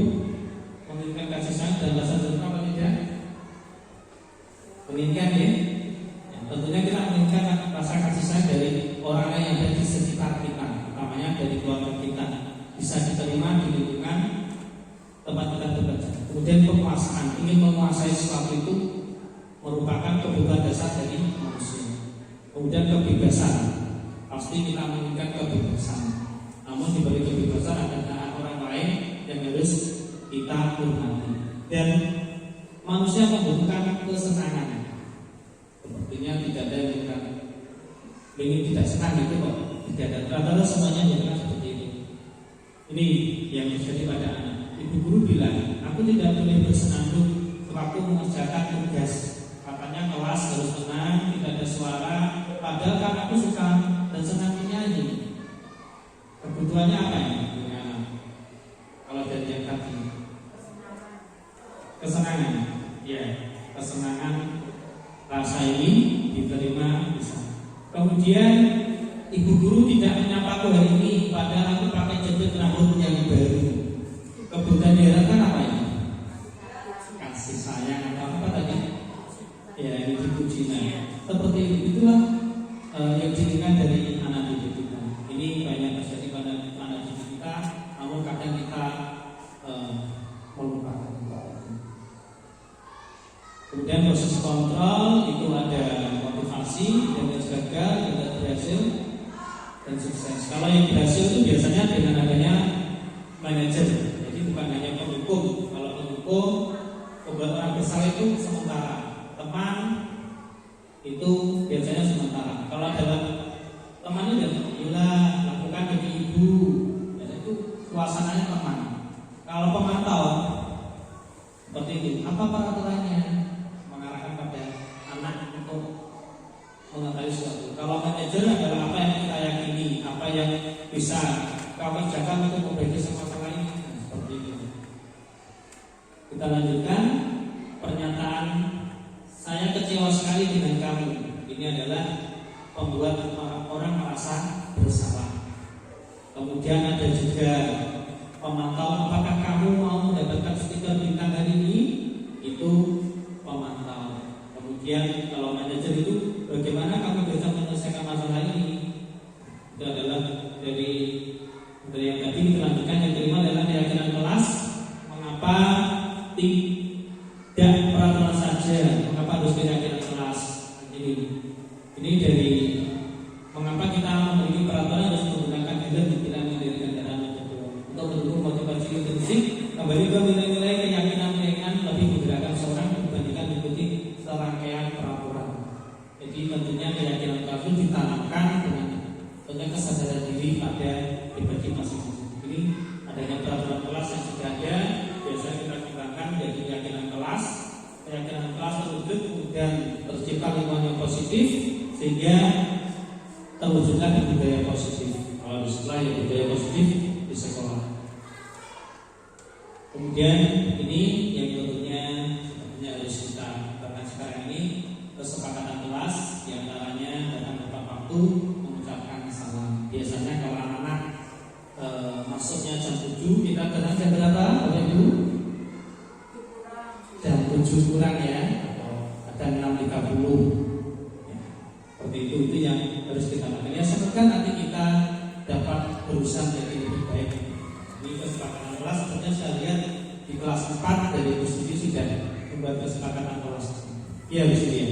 menginginkan kasih sayang dan rasa diterima apa tidak? Menginginkan ya? Tentunya kita menginginkan rasa kasih sayang dari orang lain yang ada di sekitar kita, utamanya dari keluarga kita, bisa diterima di lingkungan tempat kita bekerja. Kemudian penguasaan, ingin menguasai sesuatu itu merupakan kebutuhan dasar dari manusia. Kemudian kebebasan, pasti kita menginginkan kebebasan. Namun diberi kebebasan ada orang lain yang harus kita hormati. Dan manusia membutuhkan kesenangan. Sepertinya tidak ada yang ingin tidak senang gitu kok. Tidak ada. Rata-rata semuanya membutuhkan seperti itu. Ini yang terjadi pada anak. Ibu guru bilang, aku tidak boleh bersenandung sewaktu mengerjakan tugas. Katanya kelas harus tenang, tidak ada suara. Padahal kan aku suka dan senang menyanyi. Kebutuhannya apa ya? Kalau dari yang tadi, kesenangan. Ya, kesenangan rasa ini diterima bisa. Kemudian ibu guru tidak menyapaku hari ini, padahal aku pakai jepit rambut yang baru. Kebutuhan diharapkan apa ini? Kasih sayang atau apa tadi? Ya, ini dipujinya. Seperti itulah yang diinginkan dari anak didik kita. Ini banyak terjadi pada anak didik kita, namun kadang kita melupakan. Kemudian proses kontrol itu ada motivasi, gagal, gagal berhasil, dan sukses. Kalau yang berhasil itu biasanya dengan adanya manajer. Jadi bukan hanya pendukung. Kalau pendukung membuat orang besar itu sementara. Teman itu biasanya sementara. Kalau dalam teman itu ya lakukan bagi ibu, biasanya itu suasananya teman. Kalau pemantau seperti itu, apa peraturannya? Mengarahkan pada anak untuk mengetahui sesuatu. Kalau manajer adalah apa yang kita yakini, apa yang bisa kau kerjakan untuk memperbaiki masalah ini? Nah, seperti itu. Kita lanjutkan pernyataan, saya kecewa sekali dengan kamu. Ini adalah membuat orang merasa bersalah. Kemudian ada juga pemantau, apakah kamu mau mendapatkan stiker bintang hari ini? Itu pemantau. Kemudian kalau manajer itu, bagaimana kamu bisa menyelesaikan masalah ini? Itu adalah dari yang tadi kita lanjutkan. Yang kelima adalah keyakinan kelas. Mengapa tidak peraturan saja? Mengapa harus keyakinan kelas? Ini dari mengapa kita memiliki peraturan harus menggunakan gender tidak mendirikan kendaraan untuk mendukung motivasi intrinsik, kembali ke nilai-nilai keyakinan lebih menggerakkan seorang dibandingkan mengikuti serangkaian peraturan. Jadi tentunya keyakinan kelas itu ditanamkan dengan kesadaran diri pada pribadi masing-masing. Ini adanya peraturan kelas yang sudah ada, biasa kita kembangkan menjadi keyakinan kelas. Keyakinan kelas terwujud kemudian tercipta lingkungan yang positif sehingga terwujudlah budaya positif. Kalau di sekolah ya budaya positif di sekolah. Kemudian ini yang tentunya harus kita bahkan sekarang ini kesepakatan kelas diantaranya datang tepat waktu, mengucapkan salam. Biasanya kalau anak-anak masuknya jam 7, kita datang jam berapa? Bapak Ibu? Jam 7 kurang ya, atau ada 6.30 ya. Seperti itu yang harus kita lakukan. Ya semoga nanti kita dapat berusaha menjadi lebih baik. Ini kesepakatan kelas, sebenarnya saya lihat di kelas 4 dari Bu Siti sudah membuat kesepakatan kelas. Iya Bu Siti ya.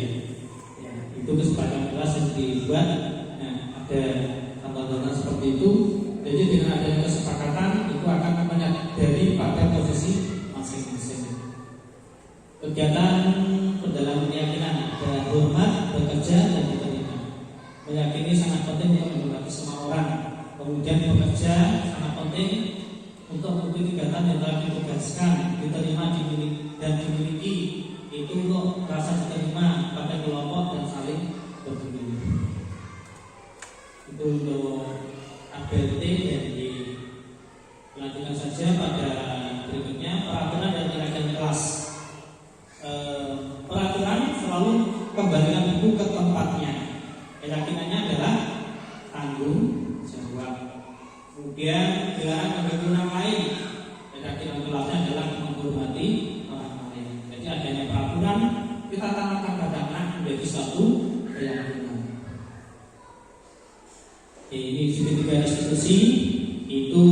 Itu kesepakatan kelas yang dibuat. Nah, ada tontonan seperti itu. Jadi dengan adanya kesepakatan itu akan menyadari pada posisi masing-masing. Kegiatan pendalaman keyakinan ada hormat, bekerja, dan diterima. Meyakini sangat penting untuk menghormati semua orang. Kemudian bekerja sangat penting untuk mengikuti kegiatan yang telah ditugaskan, diterima dan dimiliki. Itu untuk rasa diterima pada kelompok dan saling berbagi. Itu untuk ABLT dan dilanjutkan saja pada berikutnya peraturan dan keyakinan kelas. Peraturan selalu kembalikan buku ke tempatnya. Keyakinannya adalah tanggung jawab. Kemudian dilarang mengganggu orang lain. Keyakinan kelasnya adalah menghormati orang lain. Jadi adanya peraturan kita tanamkan pada anak menjadi satu keyakinan. Ini segitiga institusi itu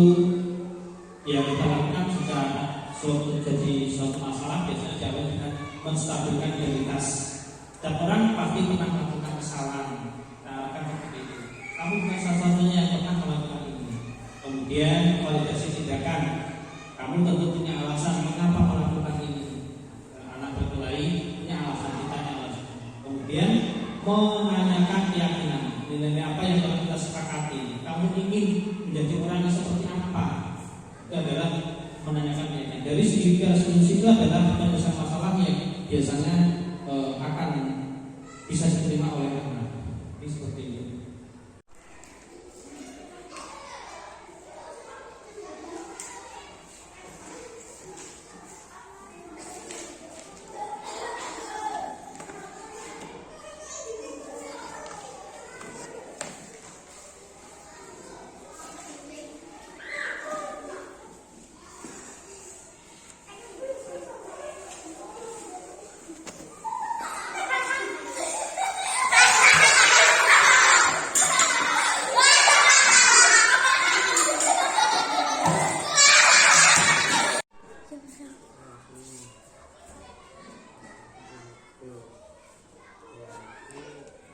yang kita lakukan jika terjadi suatu masalah, biasanya jawab dengan menstabilkan identitas. Setiap orang pasti pernah melakukan kesalahan. Nah, akan seperti itu. Kamu bukan satu-satunya yang pernah melakukan ini. Kemudian validasi tindakan. Kamu tentu punya alasan mengapa melakukan ini. Anak berkelahi punya alasan, ditanya alasan. Kemudian menanyakan keyakinan. Nilai apa yang telah kita sepakati. Kamu ingin menjadi orang yang seperti apa? Itu adalah menanyakan keyakinan. Dari segi solusi itu adalah penyelesaian masalah yang biasanya akan bisa diterima oleh anak. Ini seperti ini.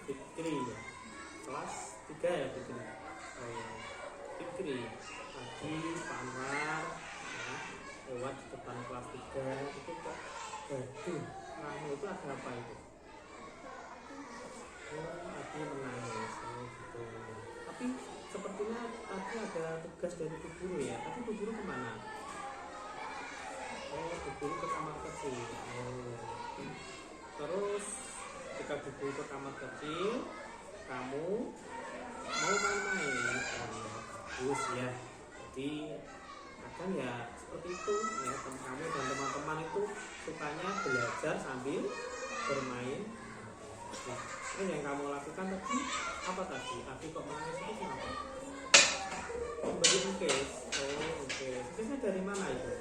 Fikri kelas 3 ya Fikri. Fikri tadi Pak Anwar ya, lewat di depan kelas 3 itu kok gaduh. Nah itu ada apa itu? Tadi menangis gitu. Tapi sepertinya tadi ada tugas dari Bu Guru ya. Tapi Bu Guru kemana? Bu Guru ke kamar kecil. Terus ketika Bu Guru ke kamar kecil, kamu mau main-main. Jadi kadang ya seperti itu ya, kamu dan teman-teman itu sukanya belajar sambil bermain. Nah, ini yang kamu lakukan tadi apa tadi? Abi kok menangis itu kenapa? Memberi ungkis. Oh, ungkis. Ungkisnya dari mana itu?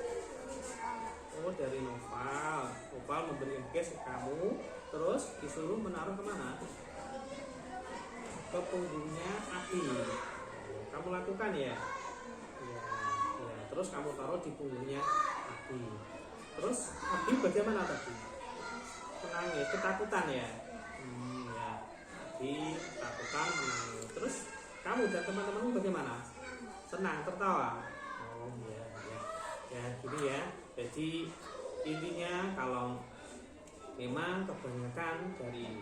Oh, dari Noval. Noval memberi ungkis ke kamu, terus disuruh menaruh kemana? Ke punggungnya Abi. Kamu lakukan ya? Ya, ya. Terus kamu taruh di punggungnya Abi. Terus Abi bagaimana tadi? Menangis, ketakutan ya? Ya. Abi ketakutan, menangis. Terus kamu dan teman-temanmu bagaimana? Senang, tertawa? Oh ya, ya. Ya, gini ya. Jadi intinya kalau memang kebanyakan dari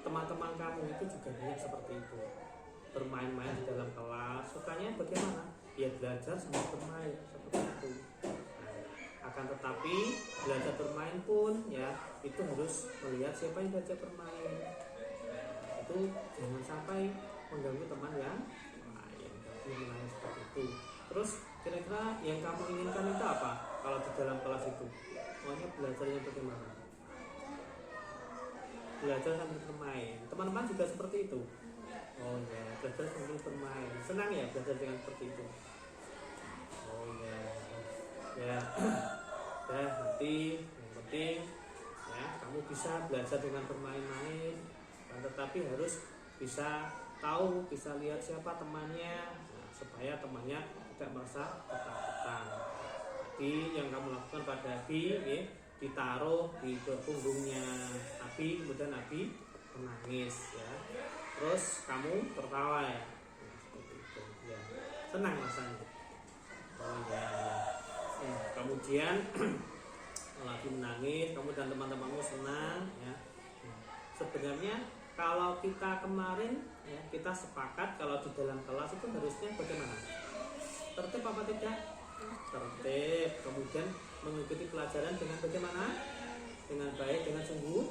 teman-teman kamu itu juga banyak seperti itu, bermain-main di dalam kelas, sukanya bagaimana? Ya belajar sama bermain seperti itu. Nah, akan tetapi belajar bermain pun ya itu harus melihat siapa yang belajar bermain. Itu jangan sampai mengganggu teman yang lain. Jadi menangis seperti itu. Terus kira-kira yang kamu inginkan itu apa? Kalau di dalam kelas itu maunya belajarnya bagaimana? Belajar sambil bermain. Teman-teman juga seperti itu. Oh ya, belajar sambil bermain. Senang ya belajar dengan seperti itu. Oh ya, ya, ya nanti yang penting ya kamu bisa belajar dengan bermain-main, dan tetapi harus bisa tahu, bisa lihat siapa temannya, nah, supaya temannya tidak merasa ketakutan. Jadi yang kamu lakukan pada Abi, ya, ditaruh di punggungnya Abi, kemudian Abi menangis ya, terus kamu tertawa ya, seperti itu ya, senang rasanya. Oh ya, ya. Kemudian lagi menangis, kamu dan teman-temanmu senang ya. Sebenarnya kalau kita kemarin ya, kita sepakat kalau di dalam kelas itu harusnya bagaimana? Tertib apa tidak? Tertib. Kemudian mengikuti pelajaran dengan bagaimana? Dengan baik, dengan sungguh.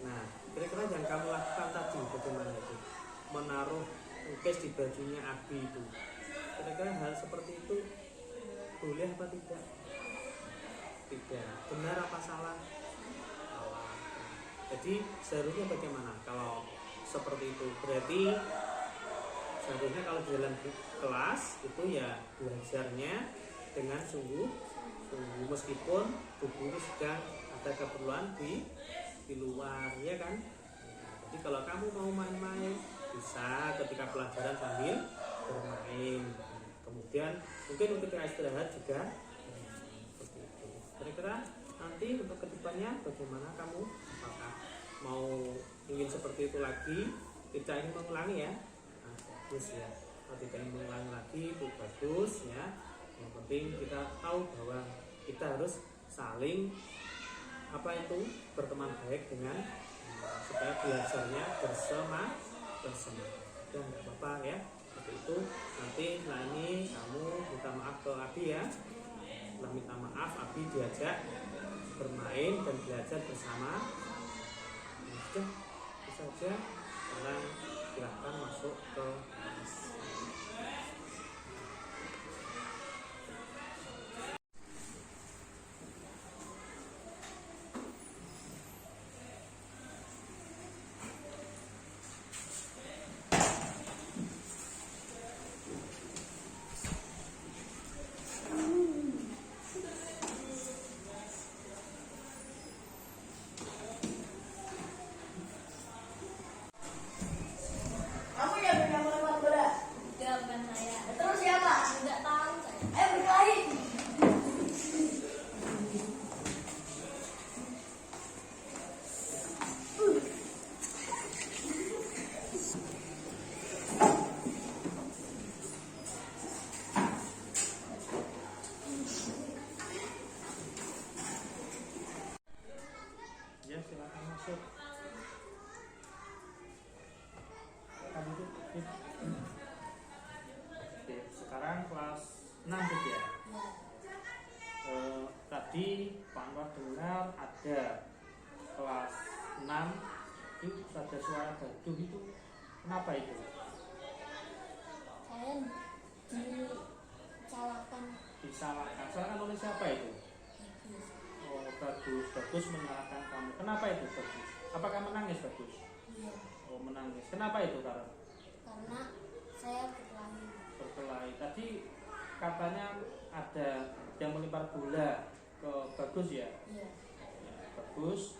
Nah, kira-kira yang kamu lakukan tadi bagaimana itu? Menaruh ungkis di bajunya Abi itu. Kira-kira hal seperti itu boleh apa tidak? Tidak. Benar apa salah? Salah. Jadi seharusnya bagaimana kalau seperti itu? Berarti seharusnya kalau di dalam kelas itu ya belajarnya dengan sungguh meskipun bu guru sedang ada keperluan di luar, ya kan? Jadi kalau kamu mau main-main bisa ketika pelajaran sambil bermain. Kemudian mungkin untuk istirahat juga seperti itu. Kira-kira nanti untuk kedepannya bagaimana kamu? Apakah mau ingin seperti itu lagi? Tidak ingin mengulangi ya? Nah, bagus ya. Kalau tidak ingin mengulangi lagi itu bagus ya. Yang penting kita tahu bahwa kita harus saling berteman baik dengan supaya belajarnya bersama. Dan nggak apa-apa ya. Seperti itu. Nanti setelah ini kamu minta maaf ke Abi ya. Setelah minta maaf, Abi diajak bermain dan belajar bersama. Sudah, bisa saja. Sekarang silahkan masuk ke kelas. Kamu yang bernama Lemak Bola? Enggak, bukan saya. Terus siapa? Enggak tahu saya. Ayo berkelahi. Ya, silakan masuk. Oke, sekarang kelas 6 ya. Tadi Pak Anwar dengar ada kelas 6 itu ada suara gaduh itu. Kenapa itu? Saya di disalahkan. Salahkan oleh siapa itu? Oh, bagus. Bagus menyalahkan kamu. Kenapa itu bagus? Apakah menangis bagus? Iya. Oh, menangis. Kenapa itu karena? Karena saya berkelahi. Berkelahi. Tadi katanya ada yang melempar bola ke bagus ya? Iya. Bagus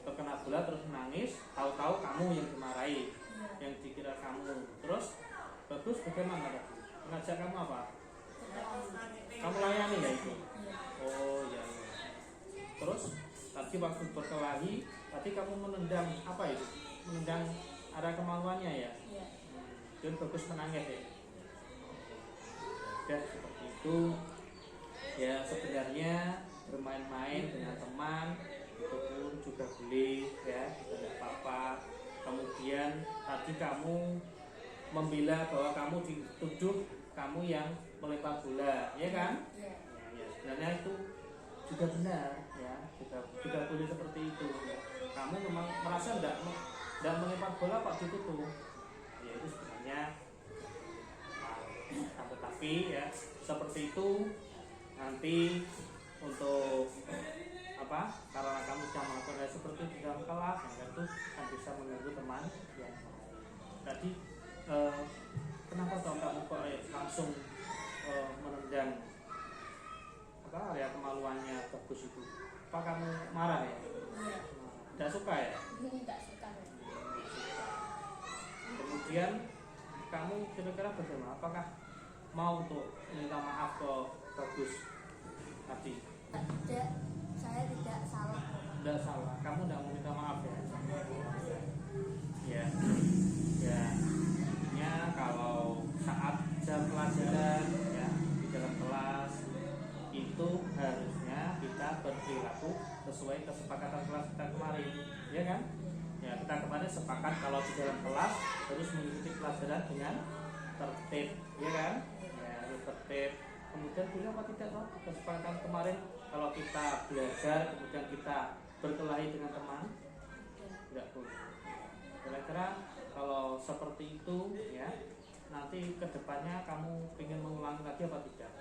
terkena bola terus menangis, tahu-tahu kamu yang dimarahi, yang dikira kamu. Terus bagus bagaimana tadi? Mengajak kamu apa? Kamu layani ya itu? Oh ya. Terus tadi waktu berkelahi, tadi kamu menendang apa itu? Menendang arah kemauannya ya? Iya. Dan bagus menangis ya? Ya seperti itu. Ya sebenarnya bermain-main dengan teman itu pun juga boleh ya, tidak apa-apa. Kemudian tadi kamu membela bahwa kamu dituduh kamu yang melempar bola, ya kan? Iya. Ya, sebenarnya itu juga benar ya, juga boleh seperti itu. Ya. Kamu memang merasa tidak melempar bola kok dituduh, ya itu sebenarnya. Tetapi ya seperti itu nanti untuk apa? Karena kamu sudah melakukan seperti di dalam kelas, yang itu akan bisa mengganggu teman yang lain. Tadi kenapa kamu kok langsung menendang apa area kemaluannya bagus itu? Apa kamu marah ya? Iya. Tidak suka ya? Tidak suka. Kemudian kamu kira-kira bagaimana? Apakah mau untuk minta maaf ke bagus tadi? Tidak, saya tidak salah. Tidak salah, kamu tidak mau minta maaf ya? Ya, ya. Artinya kalau saat jam pelajaran ya di dalam kelas itu harusnya kita berperilaku sesuai kesepakatan kelas kita kemarin, ya kan? Ya kita kemarin sepakat kalau di dalam kelas harus mengikuti pelajaran dengan tertib, ya kan? Ya harus tertib. Kemudian boleh apa tidak toh kesepakatan kemarin kalau kita belajar kemudian kita berkelahi dengan teman? Tidak boleh. Kira-kira kalau seperti itu ya nanti kedepannya kamu ingin mengulangi lagi apa tidak?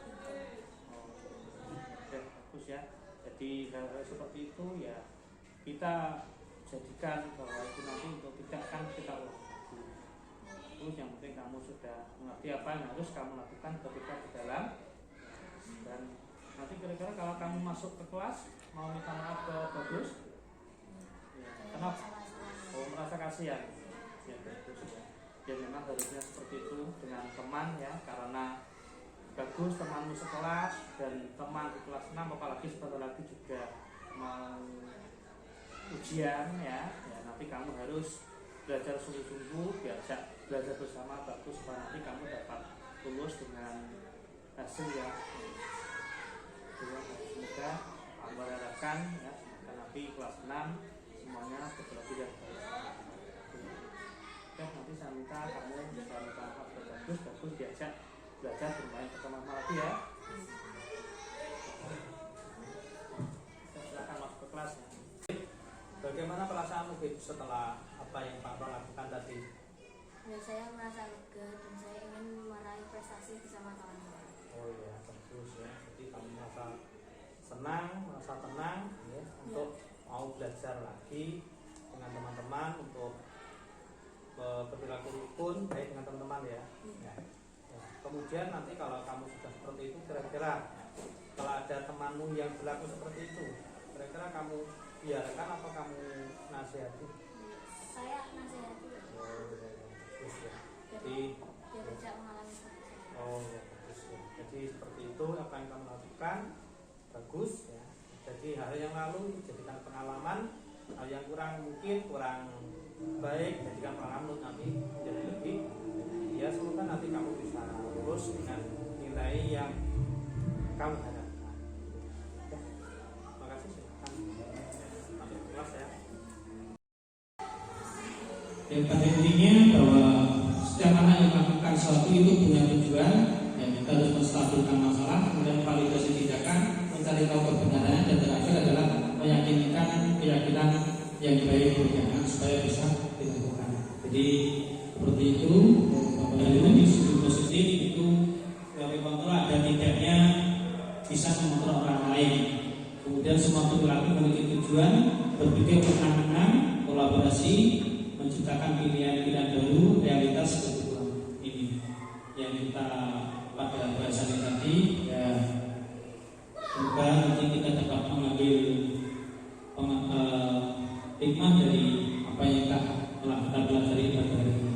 Oh, oke, bagus ya. Jadi hal-hal seperti itu ya kita jadikan bahwa itu nanti untuk tidak akan kita ulangi lagi. Terus yang penting kamu sudah mengerti apa yang harus kamu lakukan ketika di dalam. Dan nanti kira-kira kalau kamu masuk ke kelas mau minta maaf ke bagus? Ya, kenapa? Oh merasa kasihan. Ya bagus ya. Ya memang harusnya seperti itu dengan teman ya, karena bagus temanmu sekelas dan teman di kelas 6 apalagi sebentar lagi juga mau ujian ya. Ya nanti kamu harus belajar sungguh-sungguh, diajak belajar bersama bagus supaya nanti kamu dapat lulus dengan hasil yang semoga kamu harapkan ya, semoga nanti kelas 6 semuanya betul-betul yang baik. Oke, nanti saya minta kamu bisa minta maaf ke bagus diajak belajar bermain bersama lagi ya. Silakan masuk ke kelas ya. Bagaimana perasaanmu setelah apa yang Pak Pro lakukan tadi? Ya, saya merasa lega dan saya ingin meraih prestasi bersama kawan-kawan. Oh ya, bagus ya. Jadi kamu merasa senang, merasa tenang ya, untuk mau belajar lagi dengan teman-teman untuk berperilaku rukun baik dengan teman-teman ya. Ya. Ya. Kemudian nanti kalau kamu sudah seperti itu, kira-kira kalau ada temanmu yang berlaku seperti itu, kira-kira kamu biarkan apa kamu nasihati? Saya nasihati. Oh ya, bagus ya. Jadi dia tidak mengalami seperti itu. oh ya, bagus ya. Jadi seperti itu apa yang kamu lakukan bagus ya. Jadi hal yang lalu jadikan pengalaman, hal yang kurang baik jadikan pengalaman nanti menjadi lebih ya, semoga nanti kamu bisa lulus dengan nilai yang kamu harapkan. Oke, terima kasih, silakan masuk kelas ya. Yang pada intinya bahwa setiap anak yang melakukan sesuatu itu punya tujuan, dan kita harus menstabilkan masalah, kemudian validasi tindakan, mencari tahu kebenaran, dan terakhir adalah meyakinkan keyakinan yang baik berjalan supaya bisa dilakukan. Jadi seperti itu. Dari sisi positif itu dari kontrol dan tidaknya bisa mengontrol orang lain. Kemudian semua perilaku memiliki tujuan, berpikir menang-menang, kolaborasi, menciptakan pilihan-pilihan baru, realitas kebetulan. Ini yang kita pada bahasan tadi ya. Semoga nanti kita dapat mengambil hikmah dari apa yang telah kita pelajari pada hari ini.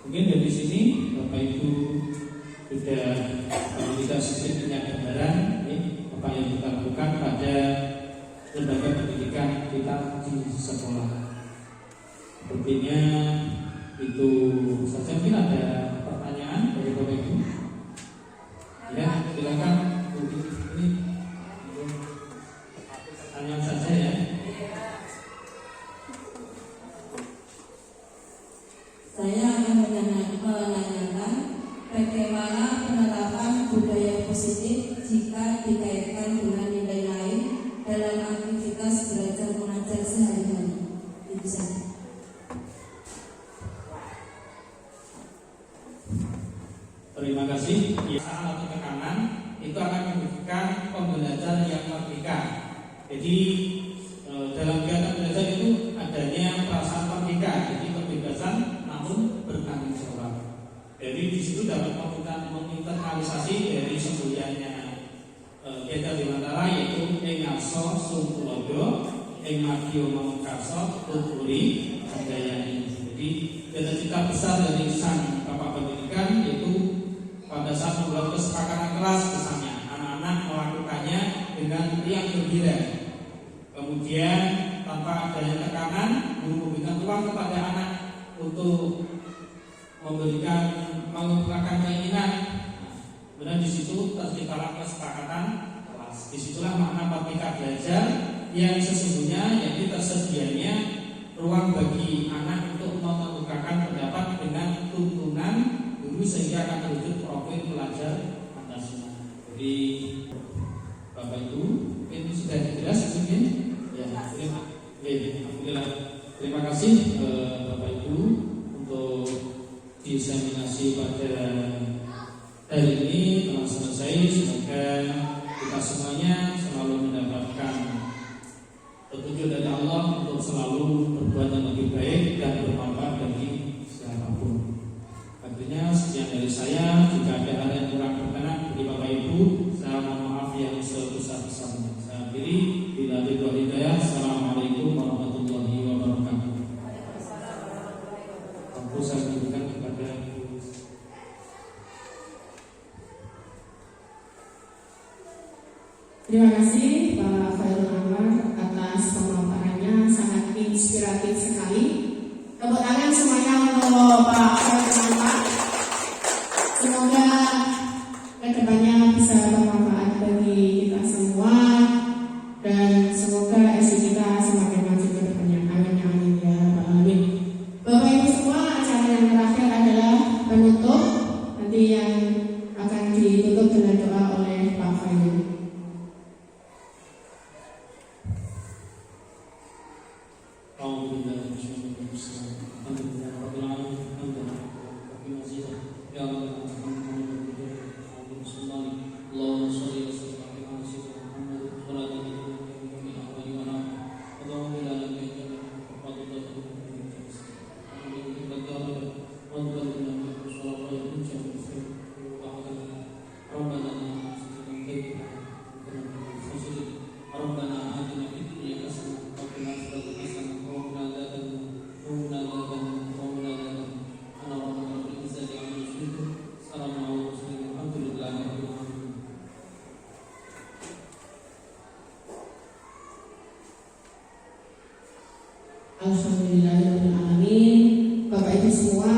Mungkin dari sini Bapak Ibu sudah kita sedikit punya gambaran apa yang kita lakukan pada lembaga pendidikan kita di sekolah. Sepertinya itu saja. Mungkin ada pertanyaan dari Bapak Ibu. Ya, silakan. Ini pertanyaan saja ya. Saya akan menanyakan bagaimana penerapan budaya positif jika dikaitkan dengan nilai-nilai dalam aktivitas belajar mengajar sehari-hari. Itu saja. Terima kasih. Perasaan atau tekanan itu akan memberikan pembelajaran yang merdeka. Jadi dalam kegiatan belajar itu adanya perasaan merdeka, jadi kebebasan namun bertanggung jawab. Jadi di situ dapat menginternalisasi dari semboyannya kita dimantara, yaitu engaso sungkulodo engadio mengkaso tuturi handayani. Jadi cita-cita besar dari sang Bapak Pendidikan yaitu pada saat membuat kesepakatan kelas, misalnya anak-anak melakukannya dengan riang gembira. Kemudian tanpa adanya tekanan, guru memberikan ruang kepada anak untuk mengungkapkan keinginan. Kemudian di situ terciptalah kesepakatan kelas. Disitulah makna merdeka belajar yang sesungguhnya, yaitu tersedianya ruang bagi anak untuk mengemukakan pendapat dengan tuntunan guru sehingga akan terwujud profil pelajar Pancasila. Jadi Bapak Ibu, ini sudah jelas mungkin? Ya, alhamdulillah. Terima kasih Bapak Ibu untuk diseminasi pada hari ini telah selesai. Semoga kita semuanya selalu mendapatkan petunjuk dari Allah untuk selalu berbuat yang lebih baik dan bermanfaat bagi siapapun. Akhirnya sekian dari saya. Jika ada hal yang kurang berkenan dari Bapak Ibu, saya mohon maaf yang sebesar-besarnya. Saya akhiri bila hidayah. Assalamualaikum warahmatullahi wabarakatuh. Aku saya berikan kepada Ibu. Terima kasih Pak Khairul Anwar atas pemaparannya, sangat inspiratif sekali. Tepuk tangan semuanya untuk Pak Khairul Anwar. Semoga kedepannya bisa bermanfaat bagi kita semua dan semoga SD kita semakin maju ke depannya. Amin amin ya rabbal alamin. Bapak Ibu semua, acara yang terakhir adalah penutup, nanti yang akan ditutup dengan doa oleh Pak Khairul. Alhamdulillahirabbil alamin. Bapak Ibu semua,